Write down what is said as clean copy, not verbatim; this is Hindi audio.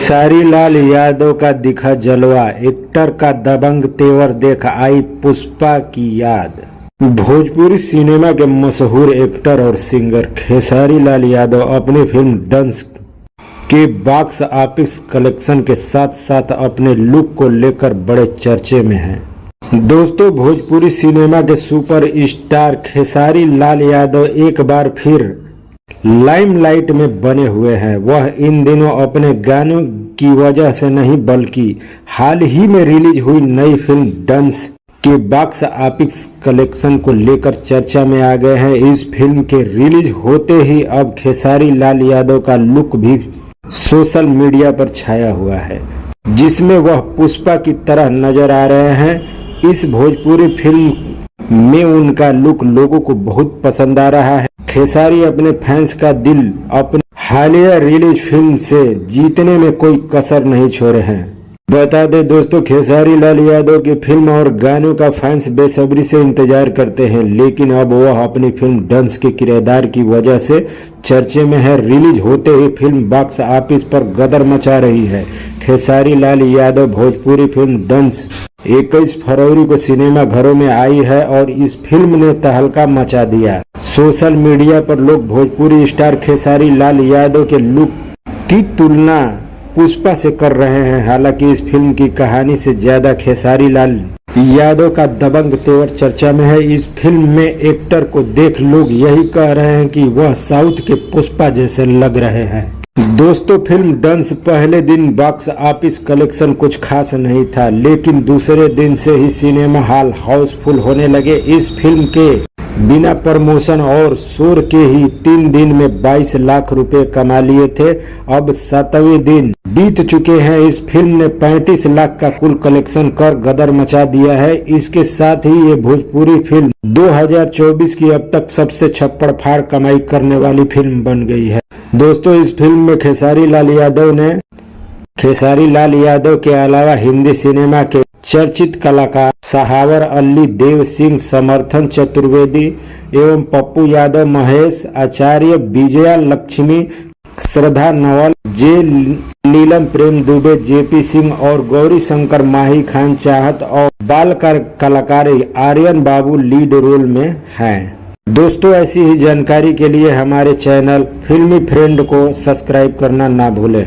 खेसारी लाल यादव का दिखा जलवा, एक्टर का दबंग तेवर देख आई पुष्पा की याद। भोजपुरी सिनेमा के मशहूर एक्टर और सिंगर खेसारी लाल यादव अपनी फिल्म डंस के बॉक्स ऑफिस कलेक्शन के साथ साथ अपने लुक को लेकर बड़े चर्चे में हैं। दोस्तों, भोजपुरी सिनेमा के सुपर स्टार खेसारी लाल यादव एक बार फिर लाइमलाइट में बने हुए हैं। वह इन दिनों अपने गानों की वजह से नहीं बल्कि हाल ही में रिलीज हुई नई फिल्म डंस के बॉक्स ऑफिस कलेक्शन को लेकर चर्चा में आ गए हैं। इस फिल्म के रिलीज होते ही अब खेसारी लाल यादव का लुक भी सोशल मीडिया पर छाया हुआ है, जिसमें वह पुष्पा की तरह नजर आ रहे हैं। इस भोजपुरी फिल्म में उनका लुक लोगों को बहुत पसंद आ रहा है। खेसारी अपने फैंस का दिल अपनी हालिया रिलीज फिल्म से जीतने में कोई कसर नहीं छोड़े हैं। बता दें दोस्तों, खेसारी लाल यादव की फिल्म और गानों का फैंस बेसब्री से इंतजार करते हैं, लेकिन अब वह अपनी फिल्म डंस के किरदार की वजह से चर्चे में है। रिलीज होते ही फिल्म बॉक्स ऑफिस पर गदर मचा रही है। खेसारी लाल यादव भोजपुरी फिल्म डंस 21 फरवरी को सिनेमा घरों में आई है और इस फिल्म ने तहलका मचा दिया। सोशल मीडिया पर लोग भोजपुरी स्टार खेसारी लाल यादव के लुक की तुलना पुष्पा से कर रहे हैं। हालांकि इस फिल्म की कहानी से ज्यादा खेसारी लाल यादव का दबंग तेवर चर्चा में है। इस फिल्म में एक्टर को देख लोग यही कह रहे हैं कि वह साउथ के पुष्पा जैसे लग रहे हैं। दोस्तों, फिल्म डंस पहले दिन बॉक्स ऑफिस कलेक्शन कुछ खास नहीं था, लेकिन दूसरे दिन से ही सिनेमा हॉल हाउसफुल होने लगे। इस फिल्म के बिना प्रमोशन और शोर के ही 3 दिन में 22 लाख रुपए कमा लिए थे। अब 7वें दिन बीत चुके हैं। इस फिल्म ने 35 लाख का कुल कलेक्शन कर गदर मचा दिया है। इसके साथ ही ये भोजपुरी फिल्म 2024 की अब तक सबसे छप्पड़ फाड़ कमाई करने वाली फिल्म बन गई है। दोस्तों, इस फिल्म में खेसारी लाल यादव के अलावा हिंदी सिनेमा के चर्चित कलाकार सहावर अली, देव सिंह, समर्थन चतुर्वेदी एवं पप्पू यादव, महेश आचार्य, विजया लक्ष्मी, श्रद्धा नवल, जे नीलम, प्रेम दुबे, जेपी सिंह और गौरी शंकर, माही खान चाहत और बाल कलाकार आर्यन बाबू लीड रोल में हैं। दोस्तों, ऐसी ही जानकारी के लिए हमारे चैनल फिल्मी फ्रेंड को सब्सक्राइब करना ना भूलें।